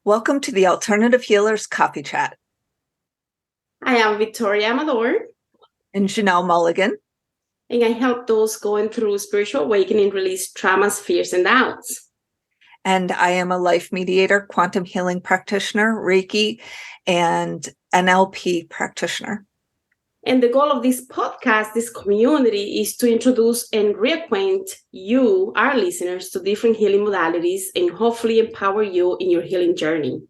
Welcome to the Alternative Healers Coffee Chat. I am Victoria Amador. And Janel Mulligan. And I help those going through spiritual awakening release traumas, fears, and doubts. And I am a life mediator, quantum healing practitioner, Reiki, and NLP practitioner. And the goal of this podcast, this community, is to introduce and reacquaint you, our listeners, to different healing modalities and hopefully empower you in your healing journey.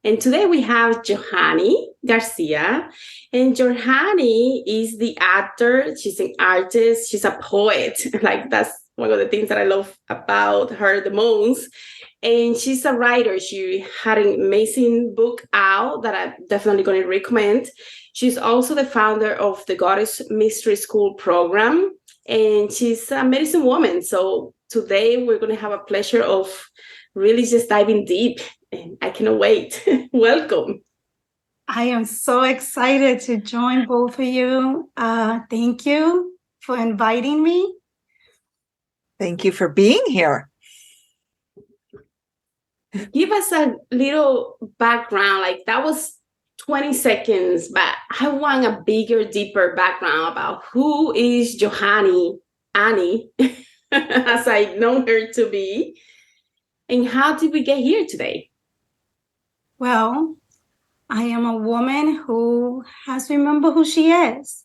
And today we have Yohanny Garcia. And Yohanny is the actor. She's an artist. She's a poet. Like, that's one of the things that I love about her the most. And she's a writer. She had an amazing book out that I'm definitely going to recommend. She's also the founder of the Goddess Mystery School program. And she's a medicine woman. So today we're going to have a pleasure of really just diving deep. And I cannot wait. Welcome. I am so excited to join both of you. Thank you for inviting me. Thank you for being here. Give us a little background. Like, that was 20 seconds, but I want a bigger, deeper background about who is Yohanny, Annie, as I know her to be, and how did we get here today? Well, I am a woman who has remembered who she is,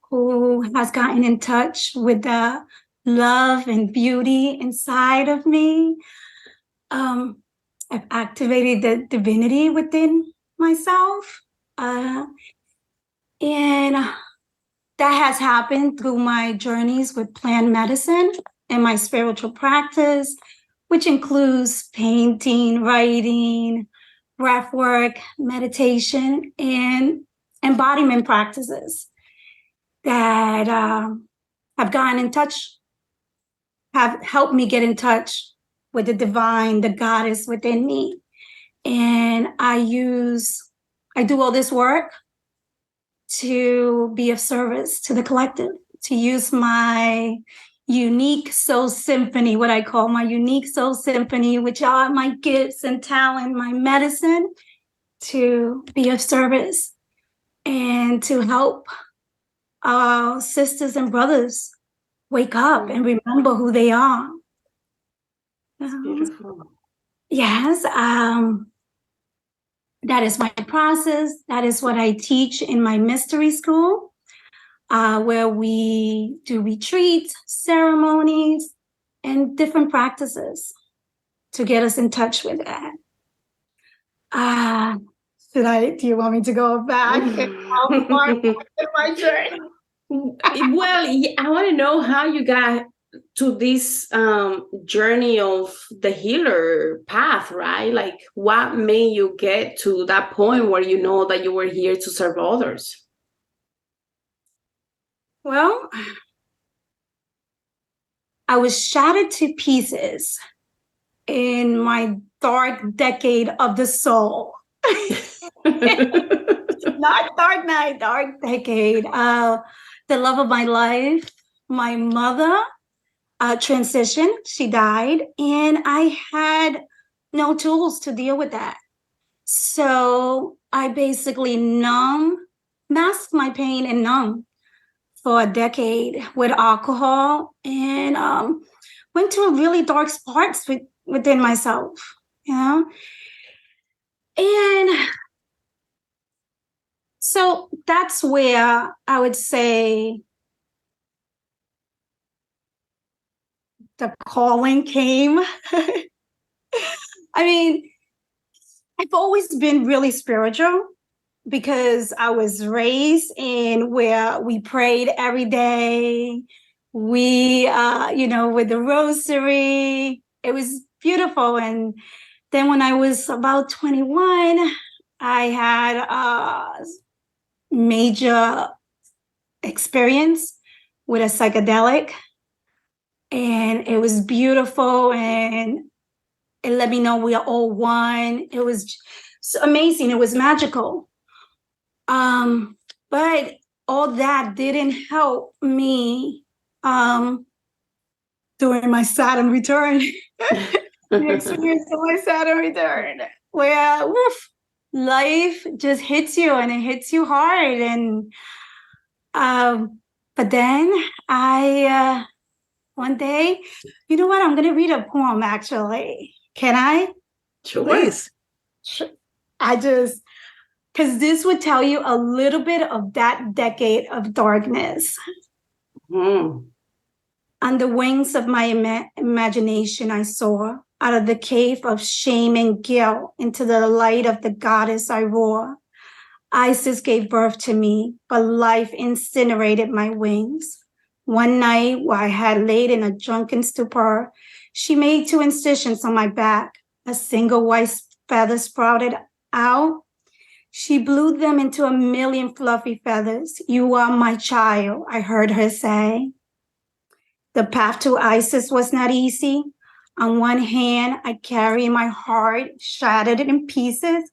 who has gotten in touch with the love and beauty inside of me. I've activated the divinity within myself. And that has happened through my journeys with plant medicine and my spiritual practice, which includes painting, writing, breath work, meditation, and embodiment practices that have gotten in touch, have helped me get in touch with the divine, the goddess within me. And I do all this work to be of service to the collective, to use my unique soul symphony, what I call my unique soul symphony, which are my gifts and talent, my medicine, to be of service and to help our sisters and brothers wake up and remember who they are. Beautiful. Yes, that is my process. That is what I teach in my mystery school, where we do retreats, ceremonies, and different practices to get us in touch with that. Do you want me to go back and how far in my journey? Well, I want to know how you got to this journey of the healer path, right? Like, what made you get to that point where you know that you were here to serve others? Well, I was shattered to pieces in my dark decade of the soul. Not dark night, dark decade. The love of my life, my mother, transitioned. She died, and I had no tools to deal with that. So I basically masked my pain and numb for a decade with alcohol, and went to really dark spots within myself, you know? And so that's where I would say the calling came. I mean, I've always been really spiritual because I was raised in where we prayed every day. We, with the rosary, it was beautiful. And then when I was about 21, I had a major experience with a psychedelic. And it was beautiful, and it let me know we are all one. It was amazing. It was magical. But all that didn't help me during my Saturn return. The experience of my Saturn return. where life just hits you and it hits you hard. And but then I one day, you know what? I'm going to read a poem. Actually, can I? Sure. Please. I just because this would tell you a little bit of that decade of darkness. Mm. On the wings of my imagination, I soar out of the cave of shame and guilt into the light of the goddess I roar. Isis gave birth to me, but life incinerated my wings. One night, while I had laid in a drunken stupor, she made 2 incisions on my back. A single white feather sprouted out. She blew them into a million fluffy feathers. You are my child, I heard her say. The path to Isis was not easy. On one hand, I carry my heart shattered in pieces,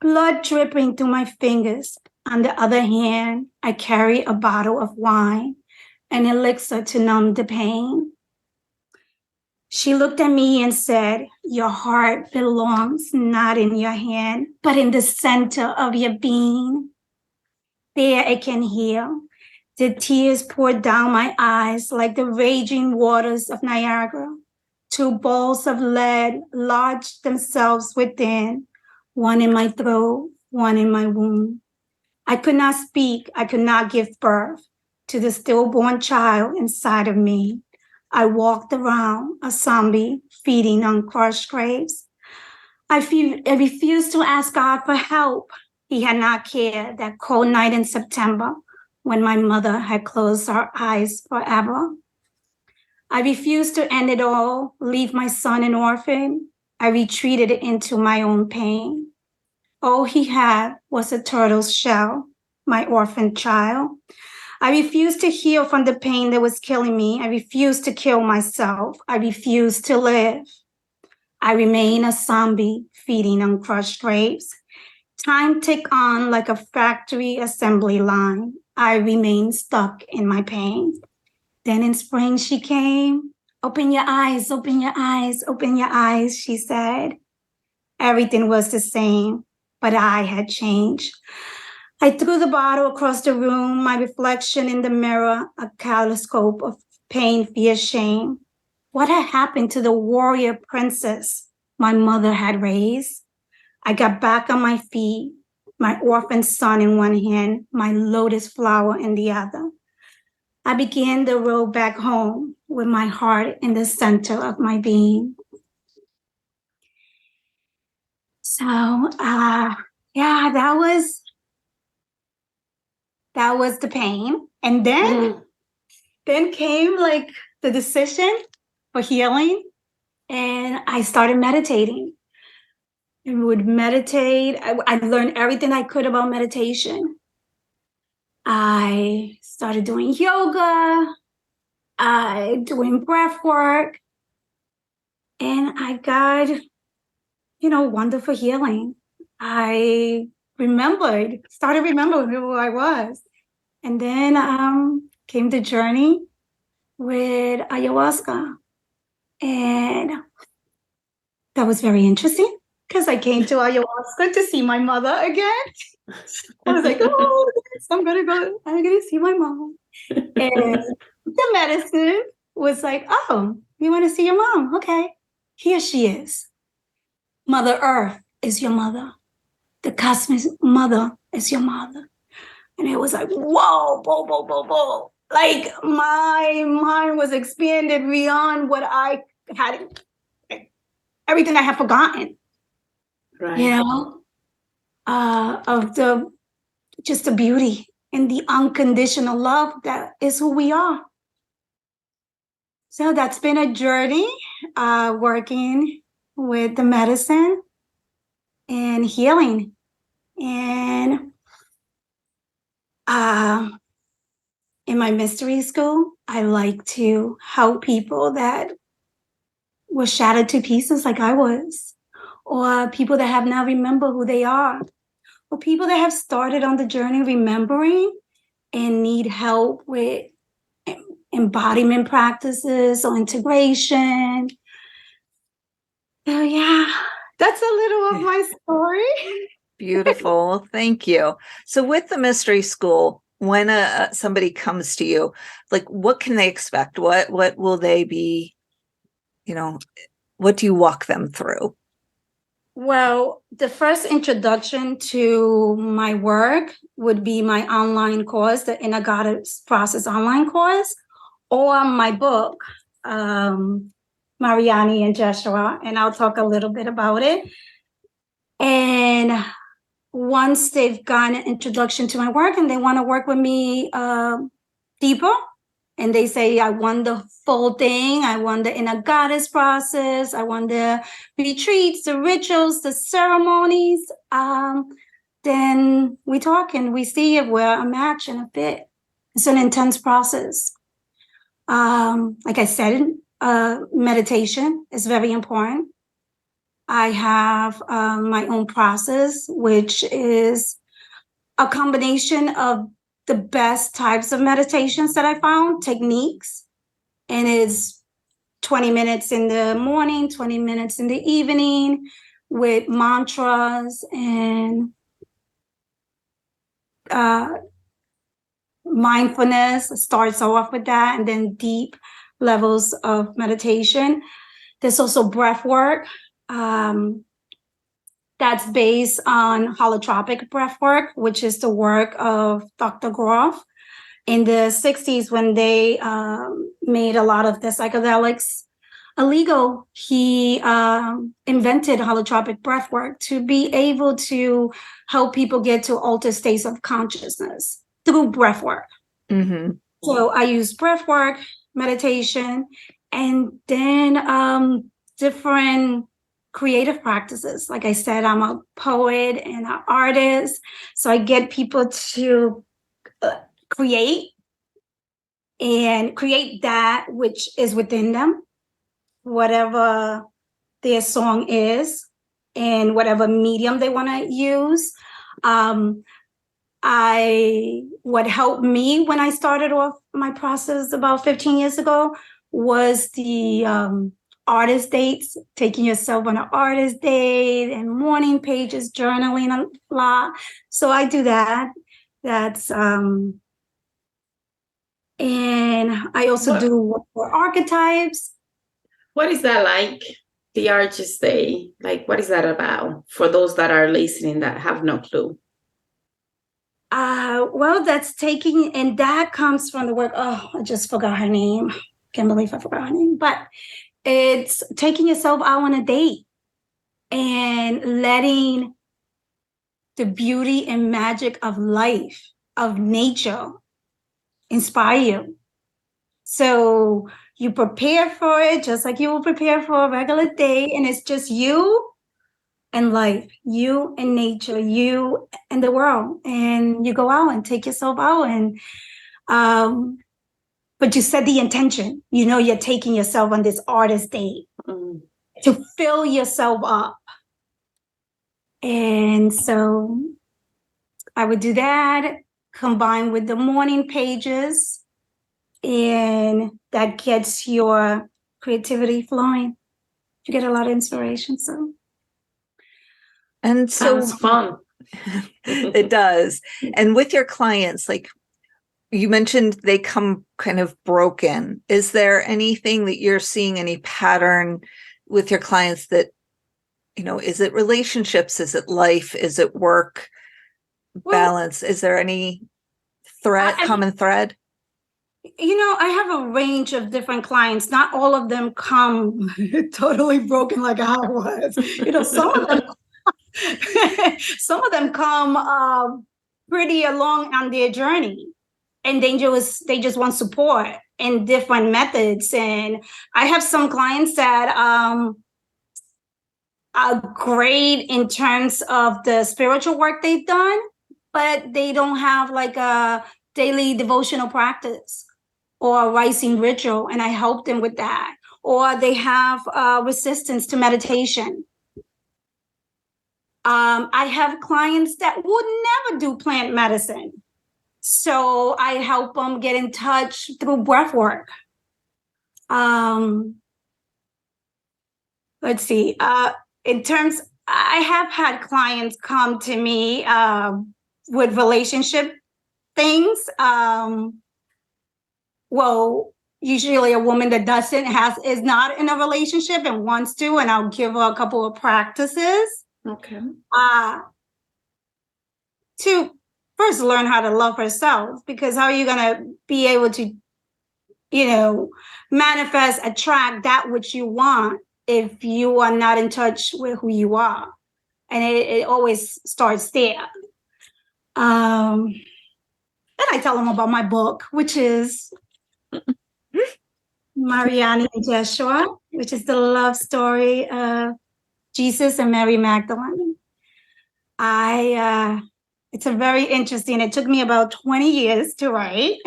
blood dripping through my fingers. On the other hand, I carry a bottle of wine, an elixir to numb the pain. She looked at me and said, your heart belongs not in your hand, but in the center of your being. There it can heal. The tears poured down my eyes like the raging waters of Niagara. 2 balls of lead lodged themselves within, one in my throat, one in my womb. I could not speak. I could not give birth to the stillborn child inside of me. I walked around a zombie feeding on crushed grapes. I refused to ask God for help. He had not cared that cold night in September when my mother had closed her eyes forever. I refused to end it all, leave my son an orphan. I retreated into my own pain. All he had was a turtle's shell, my orphan child. I refused to heal from the pain that was killing me. I refused to kill myself. I refused to live. I remain a zombie feeding on crushed grapes. Time ticked on like a factory assembly line. I remained stuck in my pain. Then in spring she came. Open your eyes, open your eyes, open your eyes, she said. Everything was the same, but I had changed. I threw the bottle across the room, my reflection in the mirror, a kaleidoscope of pain, fear, shame. What had happened to the warrior princess my mother had raised? I got back on my feet, my orphan son in one hand, my lotus flower in the other. I began the road back home with my heart in the center of my being. So, yeah, that was the pain. And then came like the decision for healing. And I started meditating. And would meditate. I learned everything I could about meditation. I started doing yoga, doing breath work, and I got, wonderful healing. I started remembering who I was. And then came the journey with ayahuasca. And that was very interesting because I came to ayahuasca to see my mother again. I was like, oh, I'm going to see my mom. And the medicine was like, oh, you want to see your mom? Okay, here she is. Mother Earth is your mother. The cosmic mother is your mother. And it was like, whoa, whoa, whoa, whoa, whoa. Like my mind was expanded beyond what I had, everything I had forgotten. Right. Of just the beauty and the unconditional love that is who we are. So that's been a journey, working with the medicine and healing. And in my mystery school, I like to help people that were shattered to pieces like I was, or people that have now remembered who they are, or people that have started on the journey remembering and need help with embodiment practices or integration. So yeah, That's a little of my story. Beautiful. Thank you. So with the mystery school, when somebody comes to you, like what can they expect? What will they be, what do you walk them through? Well, the first introduction to my work would be my online course, the Inner Goddess Process online course, or my book, Mariamne and Yeshua, and I'll talk a little bit about it. And once they've gotten an introduction to my work and they want to work with me deeper, and they say, I want the full thing, I want the Inner Goddess process, I want the retreats, the rituals, the ceremonies, then we talk and we see if we're a match and a fit. It's an intense process. Like I said, meditation is very important. I have my own process, which is a combination of the best types of meditations that I found, techniques, and it's 20 minutes in the morning, 20 minutes in the evening with mantras and mindfulness. Starts off with that, and then deep levels of meditation. There's also breath work. That's based on holotropic breath work, which is the work of Dr. Groff. In the 60s, when they made a lot of the psychedelics illegal, he invented holotropic breath work to be able to help people get to altered states of consciousness through breath work. Mm-hmm. So I use breath work, meditation, and then different creative practices. Like I said, I'm a poet and an artist. So I get people to create that which is within them, whatever their song is and whatever medium they want to use. What helped me when I started off my process about 15 years ago was the artist dates, taking yourself on an artist date and morning pages, journaling a lot. So I do that. That's and I also do work for Archetypes. What is that like? The Artist Day, like what is that about for those that are listening that have no clue? Well, that's taking, and that comes from the work. Oh, I just forgot her name. Can't believe I forgot her name. But it's taking yourself out on a date and letting the beauty and magic of life, of nature, inspire you. So you prepare for it just like you will prepare for a regular day, and it's just you and life, you and nature, you and the world, and you go out and take yourself out, and but you set the intention. You're taking yourself on this artist date to fill yourself up, and so I would do that combined with the morning pages, and that gets your creativity flowing. You get a lot of inspiration. And so sounds fun. It does. And with your clients, like you mentioned, they come kind of broken. Is there anything that you're seeing, any pattern with your clients that, is it relationships? Is it life? Is it work balance? Is there any common thread? I have a range of different clients. Not all of them come totally broken like I was. Some of them come pretty along on their journey, and they just want support in different methods. And I have some clients that are great in terms of the spiritual work they've done, but they don't have like a daily devotional practice or a rising ritual, and I help them with that. Or they have resistance to meditation. I have clients that would never do plant medicine, so I help them get in touch through breath work. Let's see. in terms, I have had clients come to me with relationship things. Well, usually a woman that is not in a relationship and wants to, and I'll give her a couple of practices. Okay. To first learn how to love herself, because how are you going to be able to, manifest, attract that which you want if you are not in touch with who you are? And it always starts there. And I tell them about my book, which is Mariamne and Yeshua, which is the love story of Jesus and Mary Magdalene. It's a very interesting, it took me about 20 years to write.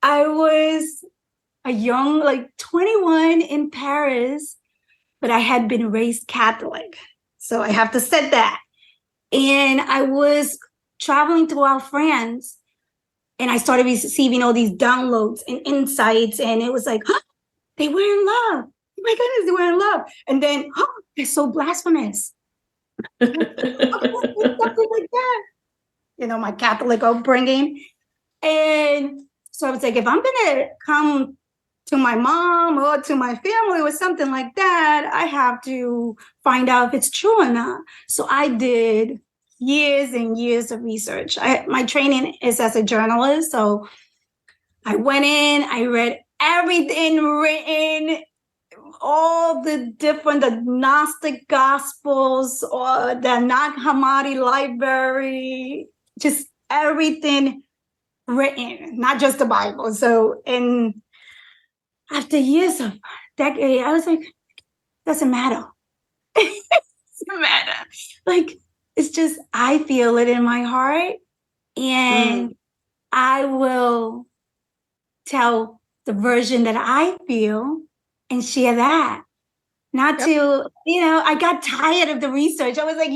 I was a young, 21 in Paris, but I had been raised Catholic. So I have to say that. And I was traveling throughout France, and I started receiving all these downloads and insights. And it was like, they were in love. Oh my goodness, they were in love. And then, they're so blasphemous. Something like that. My Catholic upbringing. And so I was like, if I'm going to come to my mom or to my family or something like that, I have to find out if it's true or not. So I did years and years of research. My training is as a journalist. So I went in, I read everything written, all the Gnostic Gospels or the Nag Hammadi library, just everything written, not just the Bible. So, and after years of decade, I was like, doesn't matter. Doesn't matter. It's just, I feel it in my heart, and I will tell the version that I feel and share that. Not to, I got tired of the research. I was like,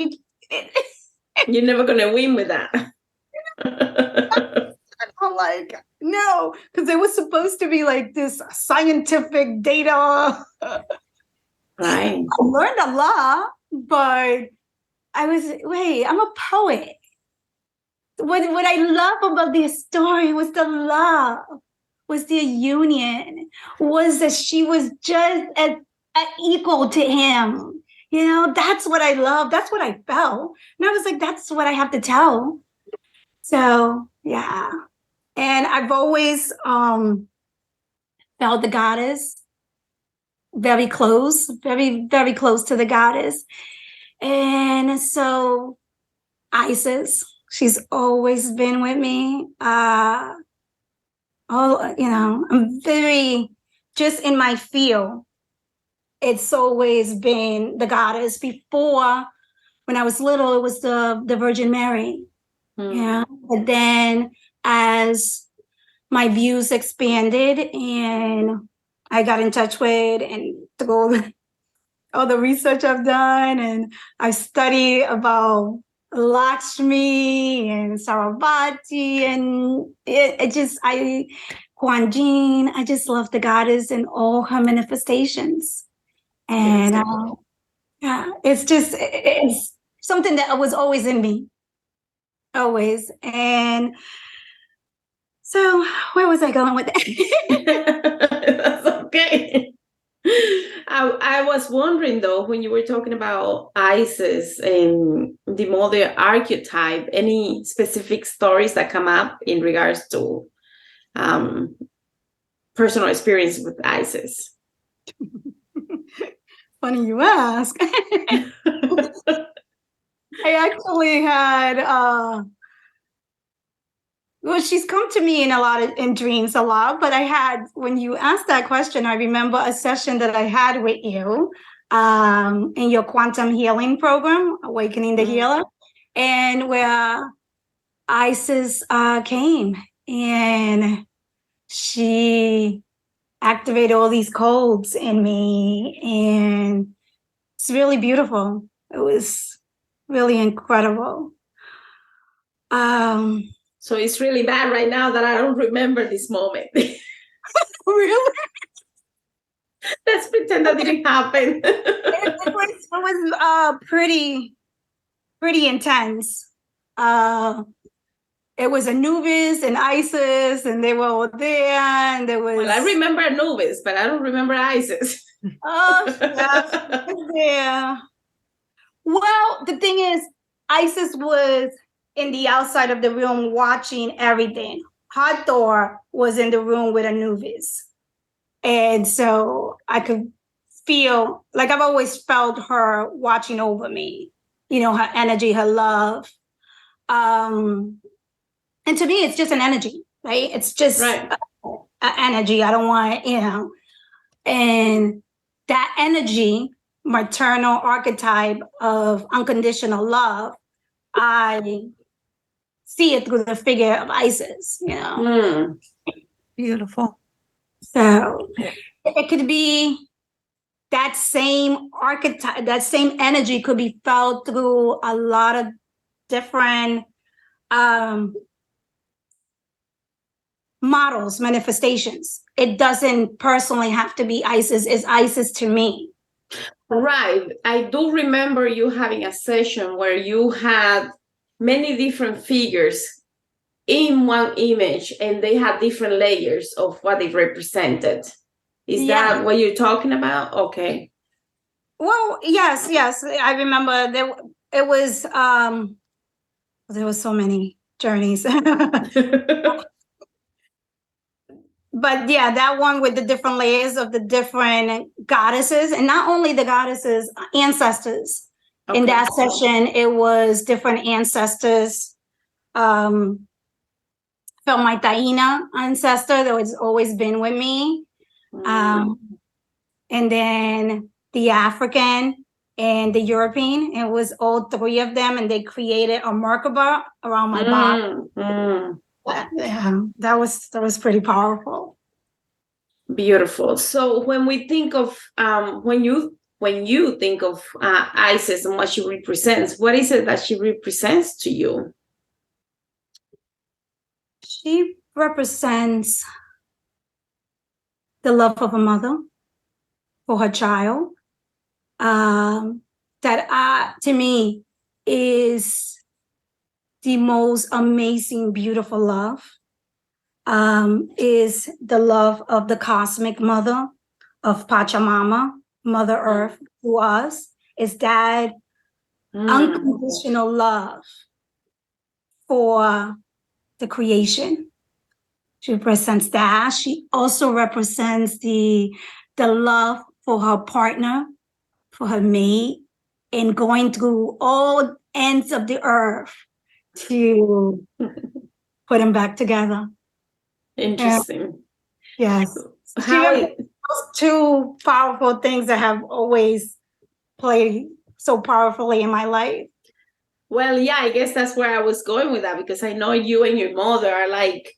you're never going to win with that. I'm like, no, because it was supposed to be this scientific data. Right. I learned a lot, but I'm a poet. What I love about this story was the love, was the union, was that she was just an equal to him. That's what I love. That's what I felt. And I was like, that's what I have to tell. So, yeah. And I've always felt the goddess very close, very, very close to the goddess. And so Isis, she's always been with me. I'm very, just in my field, it's always been the goddess. Before, when I was little, it was the Virgin Mary. Yeah. But then as my views expanded and I got in touch with and all the research I've done, and I studied about Lakshmi and Sarasvati, and Kuan Yin, I just love the goddess and all her manifestations. And it's something that was always in me. Always. And so where was I going with that? That's okay. I was wondering, though, when you were talking about Isis and the mother archetype, any specific stories that come up in regards to personal experience with Isis? Funny you ask. I actually had she's come to me in dreams a lot, but when you asked that question, I remember a session that I had with you in your quantum healing program, Awakening the Healer, and where Isis came and she activated all these codes in me, and it's really beautiful. It was really incredible. So it's really bad right now that I don't remember this moment. Really? Let's pretend that didn't happen. It was pretty intense. It was Anubis and Isis, and they were all there, and there was. Well, I remember Anubis, but I don't remember Isis. Oh, yeah. Well, the thing is, Isis was in the outside of the room watching everything. Hathor was in the room with Anubis. And so I could feel, like I've always felt her watching over me, her energy, her love. And to me, it's just an energy, right? It's just an energy. I don't want, and that energy, maternal archetype of unconditional love, I see it through the figure of Isis, Beautiful. So it could be that same archetype, that same energy could be felt through a lot of different models, manifestations. It doesn't personally have to be Isis. It's Isis to me. Right. I do remember you having a session where you had many different figures in one image, and they had different layers of what it represented. Is that what you're talking about? Okay. Well, yes. I remember there was so many journeys. But yeah, that one with the different layers of the different goddesses, and not only the goddesses, ancestors. Okay. In that session, it was different ancestors. Felt my Taína ancestor that has always been with me. And then the African and the European. It was all three of them, and they created a Merkaba around my body. That was pretty powerful. Beautiful. So when we think of when you think of Isis and what she represents, what is it that she represents to you? She represents the love of a mother for her child. That to me is the most amazing, beautiful love. Is the love of the cosmic mother, of Pachamama, Mother Earth to us. Is that unconditional love for the creation. She represents that. She also represents the love for her partner, for her mate, and going through all ends of the earth to put them back together. Interesting. Yes. Those two powerful things that have always played so powerfully in my life. Well, yeah, I guess that's where I was going with that, because I know you and your mother are like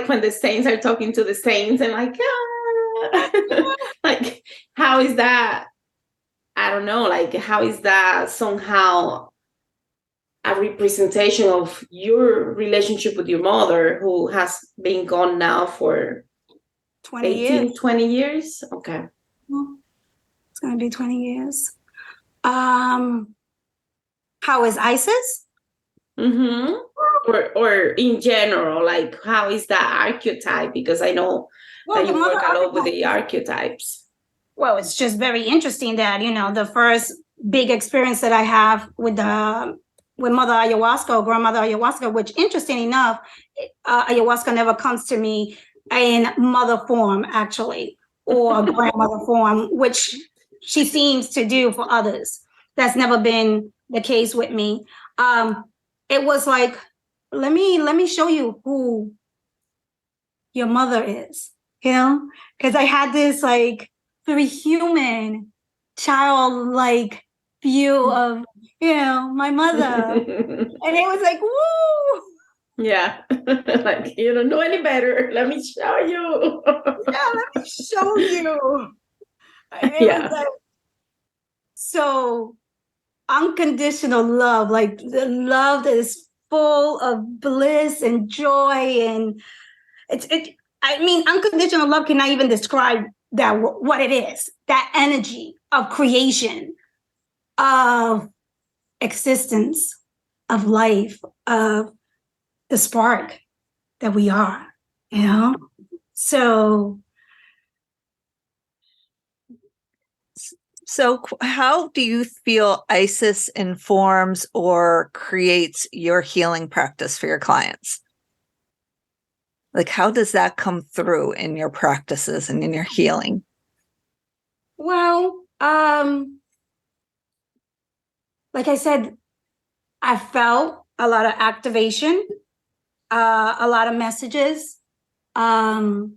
when the saints are talking to the saints and like, how is that? I don't know, like, how is that somehow a representation of your relationship with your mother, who has been gone now for 20 years? Okay. It's going to be 20 years. How is Isis? Mm-hmm. Or in general, like, how is that archetype? Because I know that you work a lot with the archetypes. Well, it's just very interesting that, the first big experience that I have with Mother Ayahuasca or Grandmother Ayahuasca, which, interesting enough, ayahuasca never comes to me in mother form, actually, or grandmother form, which she seems to do for others. That's never been the case with me. It was like, let me show you who your mother is, because I had this like very human, childlike view of, my mother. And it was like, woo! Yeah. Like, you don't know any better. Let me show you. Yeah, let me show you. And it was like, so unconditional love, like the love that is full of bliss and joy. And I mean, unconditional love cannot even describe that what it is. That energy of creation, of existence, of life, of the spark that we are, you know? So how do you feel Isis informs or creates your healing practice for your clients? Like, how does that come through in your practices and in your healing? well, like I said, I felt a lot of activation, a lot of messages. My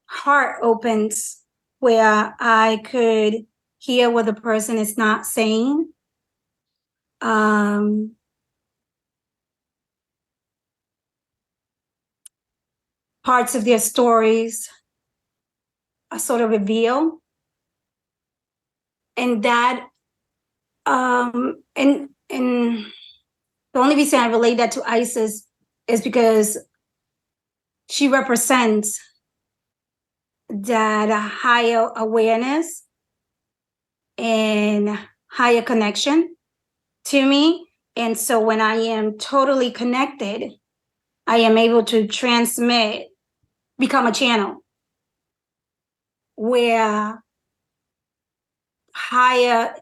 heart opens where I could hear what the person is not saying. Parts of their stories are sort of revealed. And that, and the only reason I relate that to Isis is because she represents that higher awareness and higher connection to me. And so when I am totally connected, I am able to transmit, become a channel where higher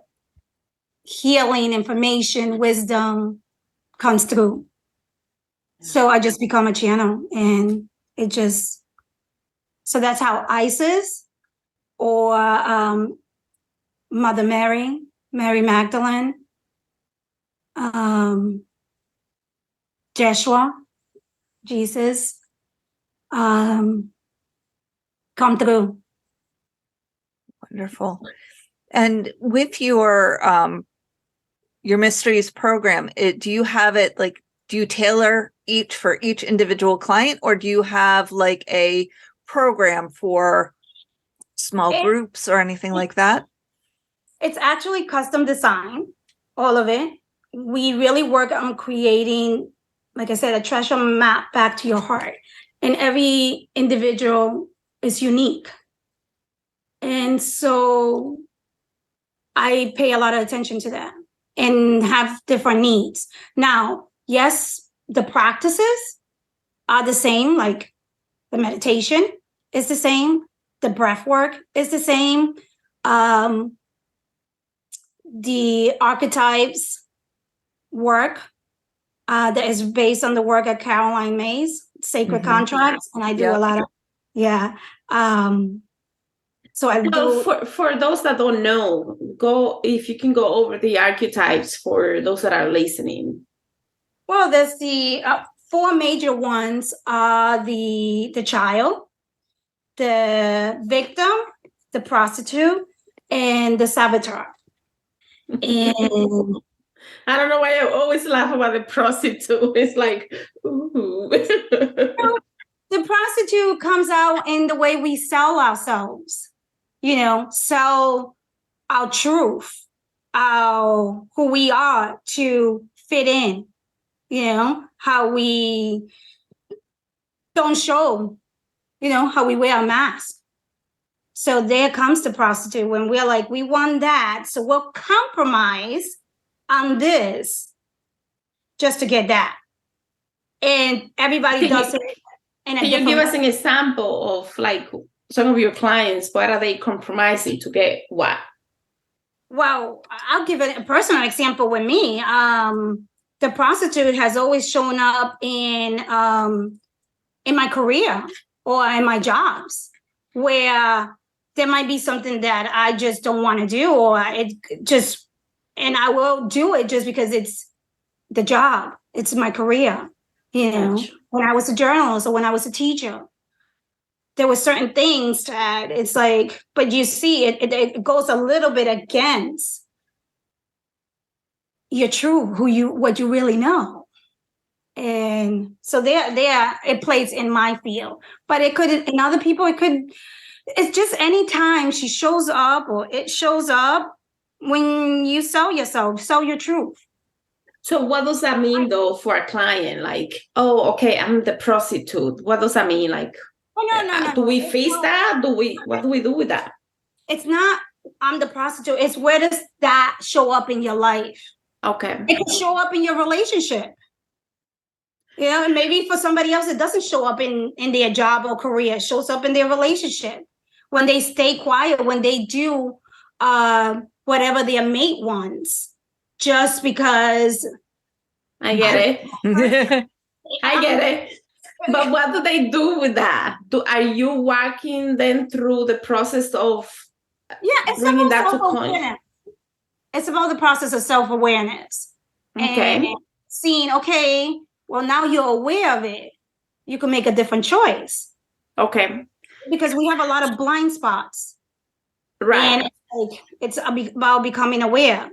healing information, wisdom comes through. So I just become a channel, and it just, so that's how Isis or Mother Mary, Mary Magdalene, Yeshua, Jesus, come through. Wonderful. And with your mysteries program, do you have it like, do you tailor each for each individual client, or do you have like a program for small groups or anything like that? It's actually custom design, all of it. We really work on creating, like I said, a treasure map back to your heart. And every individual is unique. And so I pay a lot of attention to that and have different needs. Now, yes, the practices are the same, like the meditation is the same, the breath work is the same, the archetypes work that is based on the work of Caroline May's Sacred Contracts, and I do a lot of, so I do. For those that don't know, if you can go over the archetypes for those that are listening. Well, there's the four major ones: the child, the victim, the prostitute, and the saboteur. And I don't know why I always laugh about the prostitute. It's like, ooh. The prostitute comes out in the way we sell ourselves, sell our truth, who we are to fit in, how we don't show, how we wear a mask. So there comes the prostitute when we're like, we want that. So we'll compromise on this just to get that. And everybody does it. Can you give us an example of like some of your clients? What are they compromising to get what? Well, I'll give a personal example with me. The prostitute has always shown up in my career or in my jobs where there might be something that I just don't want to do, or and I will do it just because it's the job. It's my career. Gotcha. When I was a journalist or when I was a teacher, there were certain things that it's like, but you see, it goes a little bit against your truth, what you really know. And so it plays in my field, but it could, in other people, it's just any time she shows up or it shows up when you sell yourself, sell your truth. So what does that mean though for a client? Like, oh, okay, I'm the prostitute. What does that mean? Like, no. do we face that? What do we do with that? It's not I'm the prostitute. It's where does that show up in your life? Okay. It can show up in your relationship. You know, and maybe for somebody else, it doesn't show up in their job or career. It shows up in their relationship. When they stay quiet, when they do whatever their mate wants, just because. I get it. I get it. But what do they do with that? Are you walking them through the process of bringing that to consciousness? It's about the process of self-awareness. Okay. And seeing, okay, well, now you're aware of it. You can make a different choice. Okay. Because we have a lot of blind spots. Right. And it's about becoming aware.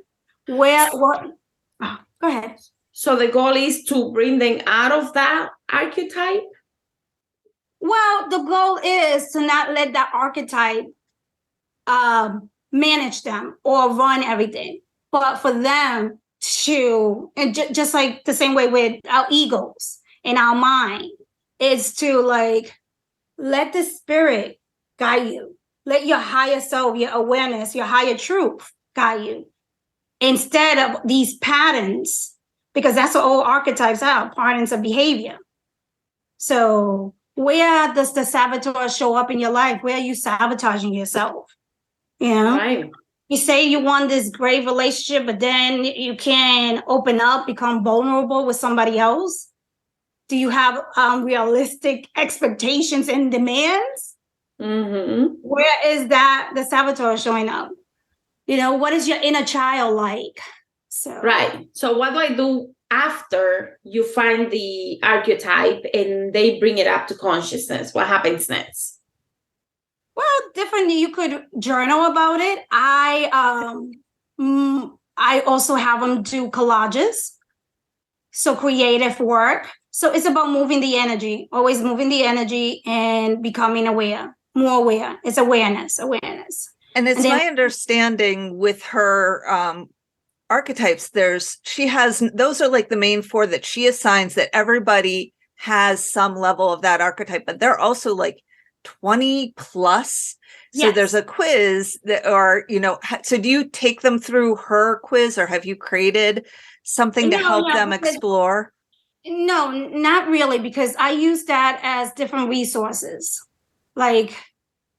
Go ahead. So the goal is to bring them out of that archetype? Well, the goal is to not let that archetype manage them or run everything, but for them to, and just like the same way with our egos and our mind, is to like let the spirit guide you. Let your higher self, your awareness, your higher truth guide you instead of these patterns. Because that's what all archetypes are, patterns of behavior. So where does the saboteur show up in your life? Where are you sabotaging yourself? You know? Right. You say you want this great relationship, but then you can open up, become vulnerable with somebody else. Do you have realistic expectations and demands? Mm-hmm. Where is that the saboteur showing up? You know, what is your inner child like? So right. So what do I do after you find the archetype and they bring it up to consciousness? What happens next? Well, differently, you could journal about it. I also have them do collages. So creative work. So it's about moving the energy, always moving the energy and becoming aware, more aware. It's awareness. And it's my understanding with her archetypes, those are like the main 4 that she assigns, that everybody has some level of that archetype, but they're also like 20 plus. So yes. There's a quiz so do you take them through her quiz, or have you created something to help them explore? No, not really, because I use that as different resources. Like,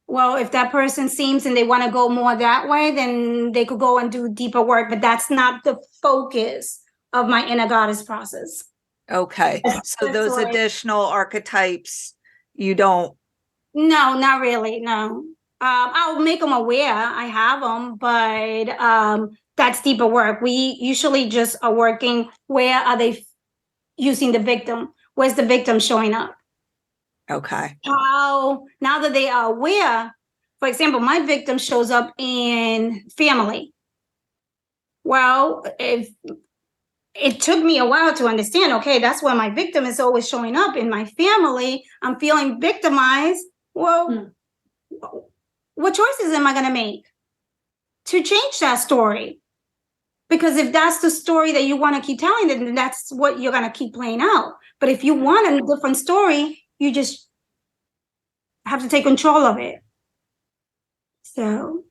well, if that person seems and they want to go more that way, then they could go and do deeper work. But that's not the focus of my inner goddess process. Okay. So those additional archetypes, you don't? No, not really. No. I'll make them aware. I have them, but that's deeper work. We usually just are working, where are they using the victim? Where's the victim showing up? Okay. How, now that they are aware, for example, my victim shows up in family. Well, if it took me a while to understand, okay, that's where my victim is always showing up in my family. I'm feeling victimized. Well, what choices am I going to make to change that story? Because if that's the story that you want to keep telling, then that's what you're going to keep playing out. But if you want a different story, you just have to take control of it. So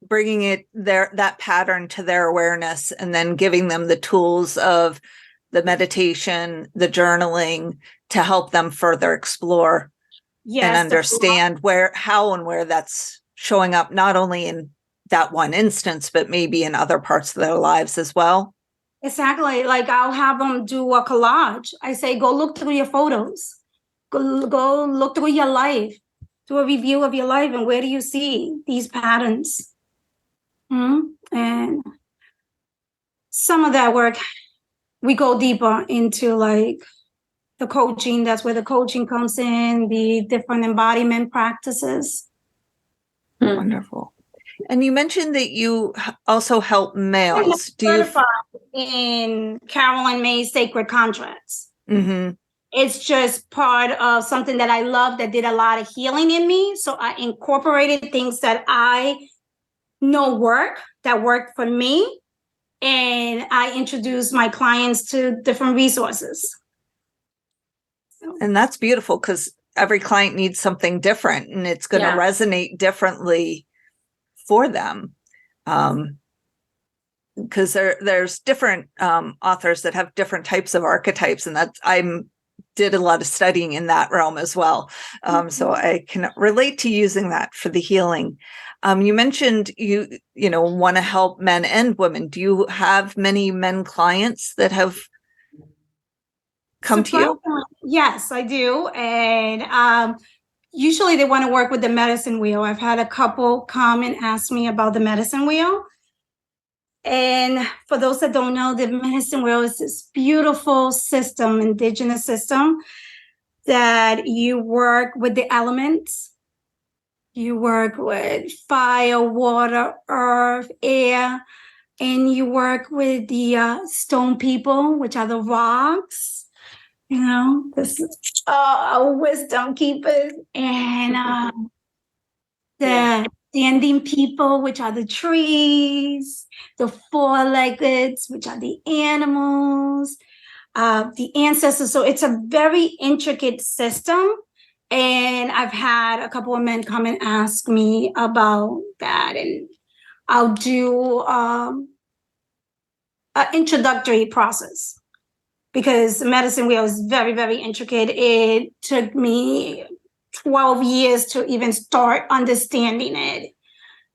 bringing that pattern to their awareness, and then giving them the tools of the meditation, the journaling, to help them further explore and understand how and where that's showing up, not only in that one instance, but maybe in other parts of their lives as well. Exactly. Like, I'll have them do a collage. I say, go look through your photos. Go look through your life. Do a review of your life, and where do you see these patterns? And some of that work, we go deeper into like the coaching. That's where the coaching comes in, the different embodiment practices. Wonderful. And you mentioned that you also help males. Do you in Carolyn May's Sacred Contracts? Mm-hmm. It's just part of something that I love, that did a lot of healing in me. So I incorporated things that I know that worked for me, and I introduce my clients to different resources. And that's beautiful because every client needs something different and it's going to resonate differently for them. Because there's different authors that have different types of archetypes, and did a lot of studying in that realm as well. So I can relate to using that for the healing. You mentioned you want to help men and women. Do you have many men clients that have come to you? Yes, I do. And usually they want to work with the medicine wheel. I've had a couple come and ask me about the medicine wheel. And for those that don't know, the medicine wheel is this beautiful system, indigenous system, that you work with the elements. You work with fire, water, earth, air, and you work with the stone people, which are the rocks. This is wisdom keepers, and the standing people, which are the trees, the four-leggeds, which are the animals, the ancestors. So it's a very intricate system. And I've had a couple of men come and ask me about that. And I'll do an introductory process because the medicine wheel is very, very intricate. It took me 12 years to even start understanding it.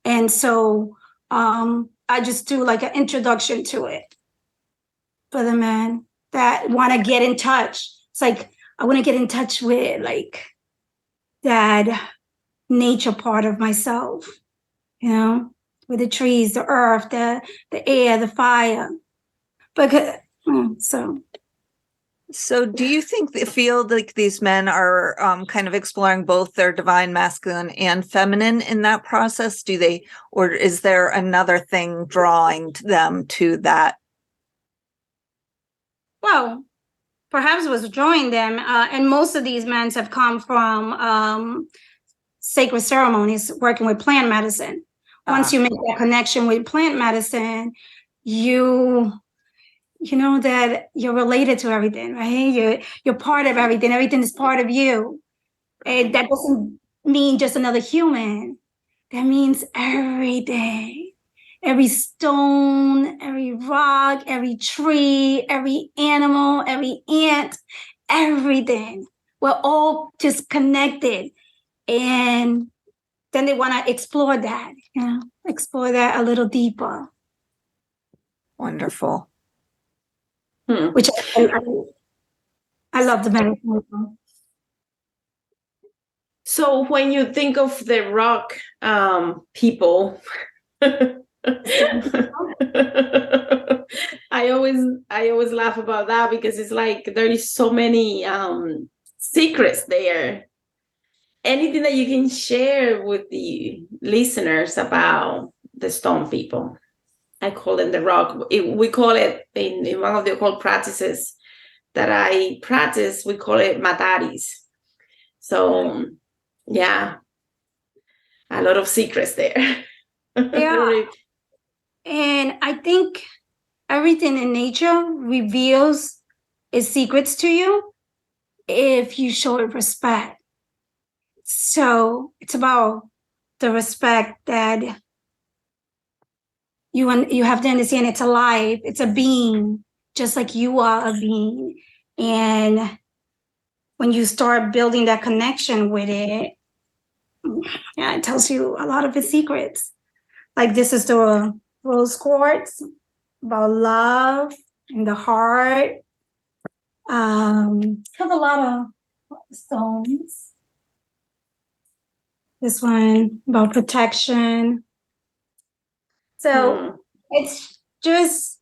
And so I just do like an introduction to it for the men that want to get in touch. It's like, I want to get in touch with like that nature part of myself, with the trees, the earth, the air, the fire. So do you feel like these men are kind of exploring both their divine masculine and feminine in that process? Or is there another thing drawing them to that? Well, perhaps what's drawing them, and most of these men have come from sacred ceremonies, working with plant medicine. Once you make that connection with plant medicine, you know that you're related to everything, right? You're part of everything. Everything is part of you. And that doesn't mean just another human. That means everything. Every stone, every rock, every tree, every animal, every ant, everything. We're all just connected. And then they want to explore that, explore that a little deeper. Wonderful. Which I love the medicine. So when you think of the rock people, I always laugh about that because it's like there is so many secrets there. Anything that you can share with the listeners about the stone people? I call them the rock. We call it in one of the occult practices that I practice, we call it mataris. So, yeah, a lot of secrets there. Yeah. And I think everything in nature reveals its secrets to you if you show it respect. So it's about the respect that you have to understand it's alive, it's a being, just like you are a being. And when you start building that connection with it, it tells you a lot of its secrets. Like this is the rose quartz, about love and the heart. Have a lot of stones. This one about protection. So it's just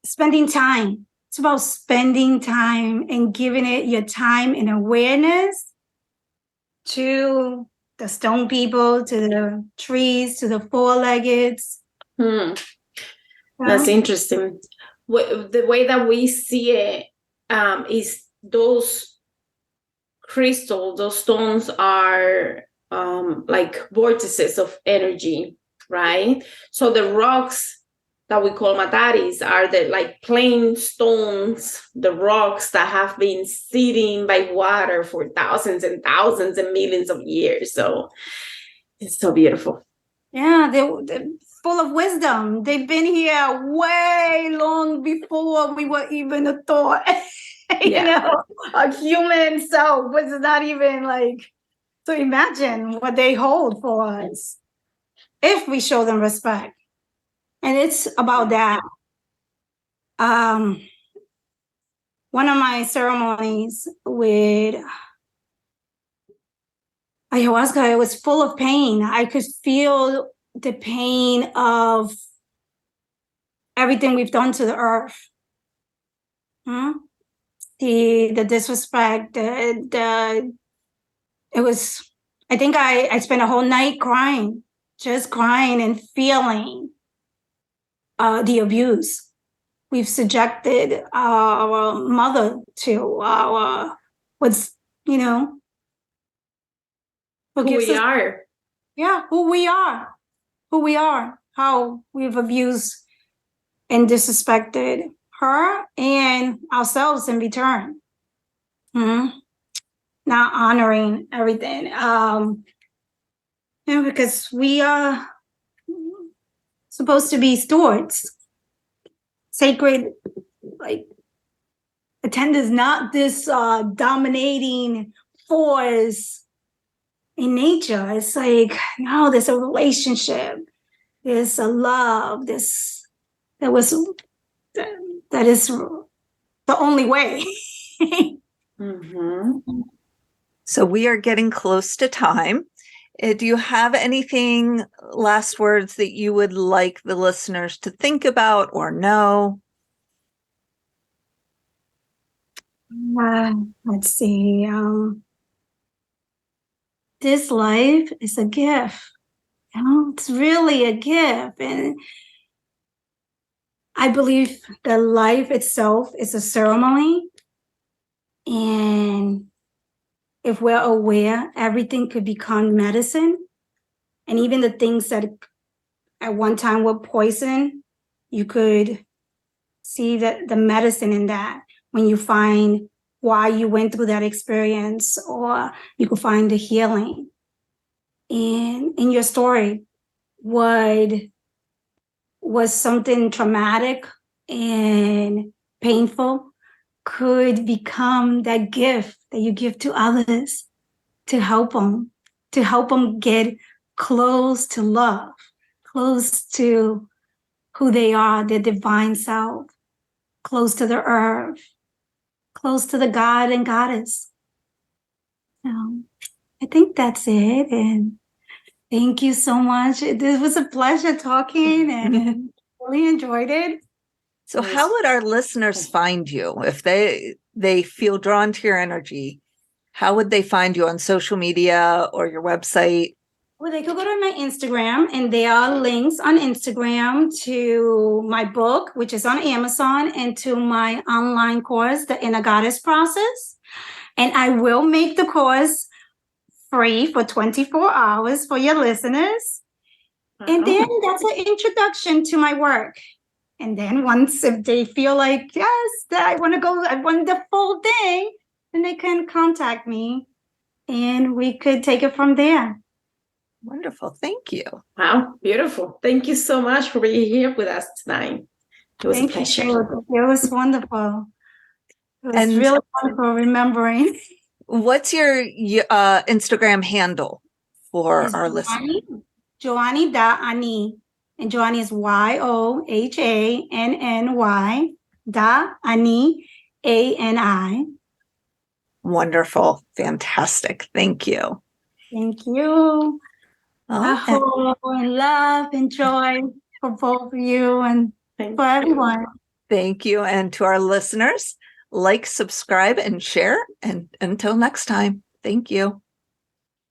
spending time. It's about spending time and giving it your time and awareness to the stone people, to the trees, to the four-leggeds. That's interesting. The way that we see it is those crystals, those stones are like vortices of energy right? So the rocks that we call mataris are the like plain stones, the rocks that have been sitting by water for thousands and thousands and millions of years. So it's so beautiful. Yeah, they're full of wisdom. They've been here way long before we were even a thought. A human self was not even like, to imagine what they hold for us if we show them respect. And it's about that. One of my ceremonies with ayahuasca, it was full of pain. I could feel the pain of everything we've done to the earth. The disrespect, it was, I think I spent a whole night crying, just crying and feeling the abuse we've subjected our mother to, our, what's, you know, who we are. Yeah, who we are, how we've abused and disrespected her and ourselves in return. Not honoring everything. Because we are supposed to be stewards. Sacred, like, attendants, not this dominating force in nature. It's like, no, there's a relationship. There's a love. That is the only way. So we are getting close to time. Do you have anything, last words that you would like the listeners to think about or know? Let's see. This life is a gift. It's really a gift. And I believe that life itself is a ceremony. And if we're aware, everything could become medicine. And even the things that at one time were poison, you could see that the medicine in that when you find why you went through that experience, or you could find the healing. And in your story, what was something traumatic and painful could become that gift that you give to others to help them get close to love, close to who they are, their divine self, close to the earth, close to the God and Goddess. I think that's it. And thank you so much. This was a pleasure talking and really enjoyed it. So how would our listeners find you if they feel drawn to your energy? How would they find you on social media or your website? Well, they could go to my Instagram, and there are links on Instagram to my book, which is on Amazon, and to my online course, The Inner Goddess Process. And I will make the course free for 24 hours for your listeners. And then that's an introduction to my work. And then once, if they feel like, yes, I want the full thing, then they can contact me and we could take it from there. Wonderful. Thank you. Wow. Beautiful. Thank you so much for being here with us tonight. It was a pleasure. It was wonderful. It was really wonderful remembering. What's your Instagram handle for our listeners? Yohanny.Ani. And Yohanny is YOHANNY.Ani, ANI. Wonderful. Fantastic. Thank you. Thank you. Hope and love and joy for both of you and for everyone. Thank you. And to our listeners, like, subscribe, and share. And until next time, thank you.